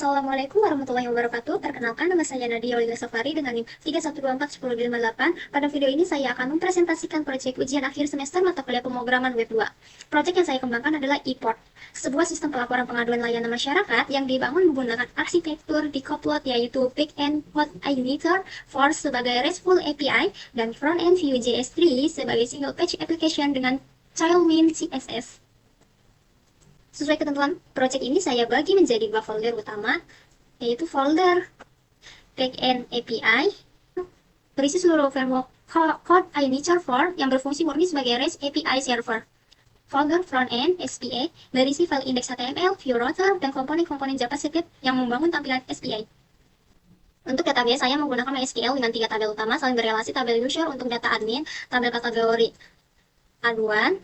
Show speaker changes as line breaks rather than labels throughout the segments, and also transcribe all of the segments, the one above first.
Assalamualaikum warahmatullahi wabarakatuh. Perkenalkan, nama saya Nadia Olivia Safari dengan NIM 312410558. Pada video ini saya akan mempresentasikan proyek ujian akhir semester mata kuliah pemrograman Web 2. Proyek yang saya kembangkan adalah ePort, sebuah sistem pelaporan pengaduan layanan masyarakat yang dibangun menggunakan arsitektur decoupled, yaitu Big End Code Igniter Force sebagai RESTful API dan Front-End Vue.js 3 sebagai single page application dengan Tailwind CSS. Sesuai ketentuan project ini, saya bagi menjadi dua folder utama, yaitu folder Backend API, berisi seluruh framework Code Igniter 4 yang berfungsi murni sebagai REST API server. Folder Frontend SPA, berisi file index HTML, view router, dan komponen-komponen JavaScript yang membangun tampilan SPA. Untuk database, saya menggunakan MySQL dengan 3 tabel utama saling berrelasi: tabel user untuk data admin, tabel kategori aduan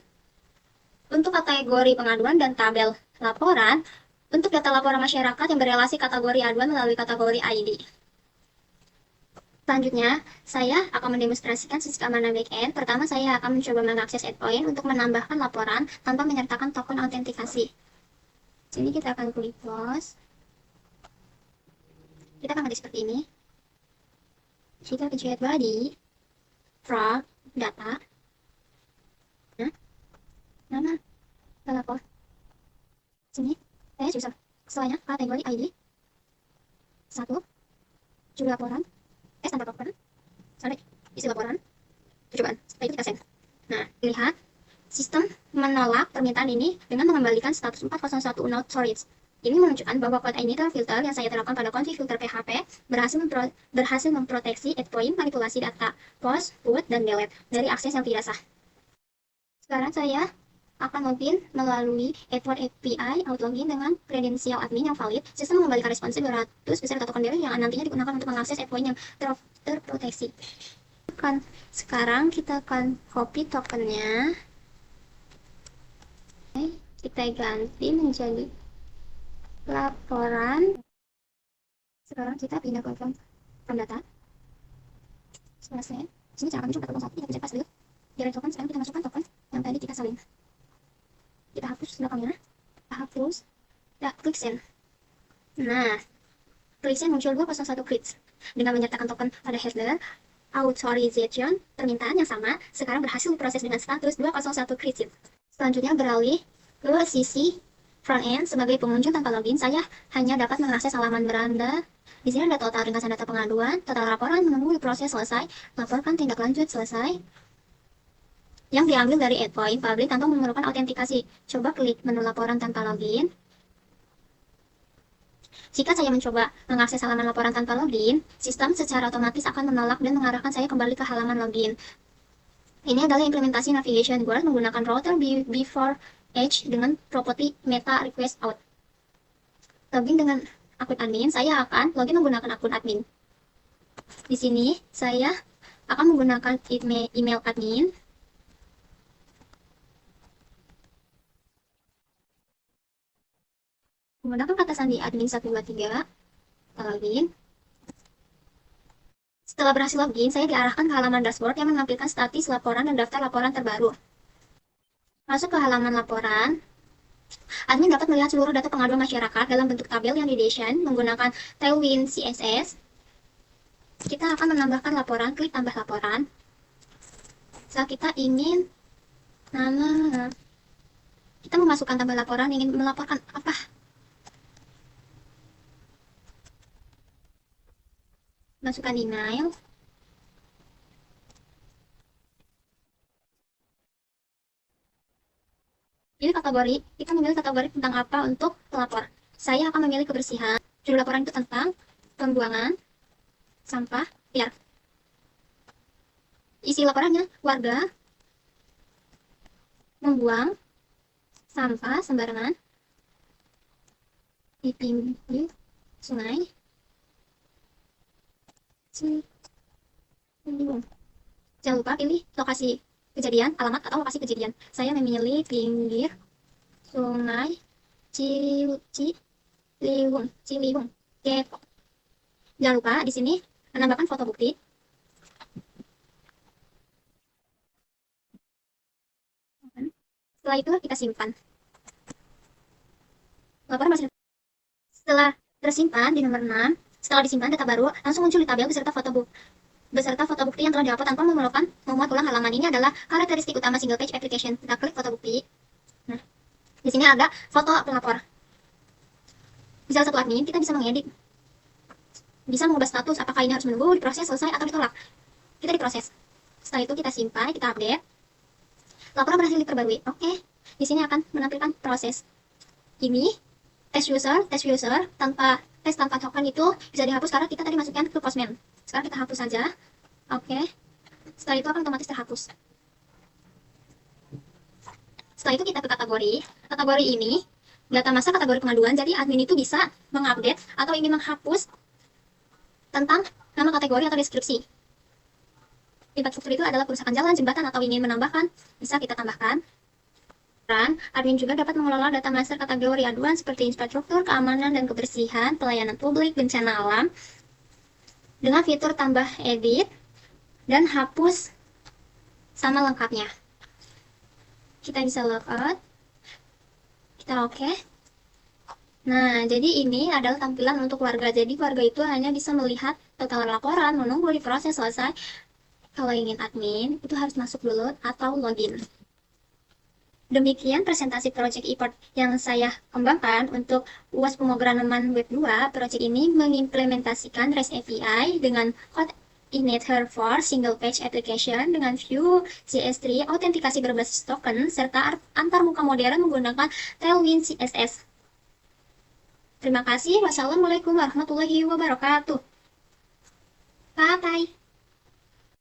untuk kategori pengaduan, dan tabel laporan untuk data laporan masyarakat yang berrelasi kategori aduan melalui kategori ID. Selanjutnya, saya akan mendemonstrasikan sisi keamanan backend. Pertama, saya akan mencoba mengakses endpoint untuk menambahkan laporan tanpa menyertakan token autentikasi. Sini kita akan klik close. Kita akan ketik seperti ini. Kita get body from data. Nama pelapor. Sini, user. Setelahnya, kategori ID. 1. Judul laporan. Standar laporan. Sorry, isi laporan. Tujuan. Setelah itu kita send. Nah, lihat. Sistem menolak permintaan ini dengan mengembalikan status 401 not storage. Ini menunjukkan bahwa code igniter filter yang saya terapkan pada config filter PHP berhasil memproteksi endpoint manipulasi data, post, put, dan delete dari akses yang tidak sah. Sekarang saya akan login melalui ePort API outlogin dengan kredensial admin yang valid. Sistem mengembalikan responsif 200 beserta token bearer yang nantinya digunakan untuk mengakses endpoint yang terproteksi. Sekarang kita akan copy tokennya. Kita ganti menjadi laporan. Sekarang kita pindah ke from data. Selesai. Sini cara kami coba token 1, kita bisa pas dulu. Dari token, sekarang kita masukkan token yang tadi kita salin. Kita hapus belakangnya, hapus, kita klik send. Nah, klik send muncul 201 credits. Dengan menyertakan token pada header, authorization, permintaan yang sama, sekarang berhasil diproses dengan status 201 credits. Selanjutnya beralih ke sisi front-end. Sebagai pengunjung tanpa login, saya hanya dapat mengakses halaman beranda. Di sini ada total ringkasan data pengaduan, total laporan menunggu proses selesai, laporkan tindak lanjut selesai, yang diambil dari endpoint public tanpa memerlukan autentikasi. Coba klik menu laporan tanpa login. Jika saya mencoba mengakses halaman laporan tanpa login, sistem secara otomatis akan menolak dan mengarahkan saya kembali ke halaman login. Ini adalah implementasi navigation board menggunakan router before edge dengan properti meta request out. Login dengan akun admin, saya akan login menggunakan akun admin. Di sini saya akan menggunakan email admin. Menggunakan kata sandi admin 123, login. Setelah berhasil login, saya diarahkan ke halaman dashboard yang menampilkan status laporan dan daftar laporan terbaru. Masuk ke halaman laporan, admin dapat melihat seluruh data pengaduan masyarakat dalam bentuk tabel yang didesain menggunakan Tailwind CSS. Kita akan menambahkan laporan, klik tambah laporan. Saat kita ingin nama, kita memasukkan tambah laporan, ingin melaporkan apa? Masukkan email. Pilih kategori, kita memilih kategori tentang apa untuk pelapor. Saya akan memilih kebersihan. Judul laporan itu tentang pembuangan sampah liar. Isi laporannya, warga membuang sampah sembarangan di pinggir sungai Ciliwung. Jangan lupa pilih lokasi kejadian, alamat atau lokasi kejadian. Saya memilih pinggir sungai Ciliwung, Depok. Jangan lupa di sini menambahkan foto bukti. Setelah itu kita simpan. Laporan masih. Setelah tersimpan di nomor 6. Setelah disimpan data baru, langsung muncul di tabel beserta foto bukti yang telah dihapus tanpa memuat ulang halaman. Ini adalah karakteristik utama single page application. Kita klik foto bukti. Nah, di sini ada foto pelapor. Di salah satu admin, kita bisa mengedit. Bisa mengubah status, apakah ini harus menunggu, diproses, selesai, atau ditolak. Kita diproses. Setelah itu kita simpan, kita update. Laporan berhasil diperbarui. Oke, di sini akan menampilkan proses. Ini test user tanpa token itu bisa dihapus karena kita tadi masukkan ke Postman. Sekarang kita hapus saja. Oke. Setelah itu akan otomatis terhapus. Setelah itu kita ke kategori. Kategori ini data masa kategori pengaduan. Jadi admin itu bisa mengupdate atau ingin menghapus tentang nama kategori atau deskripsi. Infrastruktur itu adalah kerusakan jalan, jembatan, atau ingin menambahkan, bisa kita tambahkan. Dan admin juga dapat mengelola data master kategori aduan seperti infrastruktur, keamanan dan kebersihan, pelayanan publik, bencana alam, dengan fitur tambah edit dan hapus sama lengkapnya. Kita bisa logout, kita oke. Nah, jadi ini adalah tampilan untuk warga. Jadi warga itu hanya bisa melihat total laporan, menunggu diproses selesai. Kalau ingin admin, itu harus masuk dulu atau login. Demikian presentasi Project ePort yang saya kembangkan untuk UAS pemrograman Web 2. Project ini mengimplementasikan REST API dengan coordinator for single page application dengan Vue, JS3, autentikasi berbasis token, serta antarmuka modern menggunakan Tailwind CSS. Terima kasih. Wassalamualaikum warahmatullahi wabarakatuh. Bye-bye.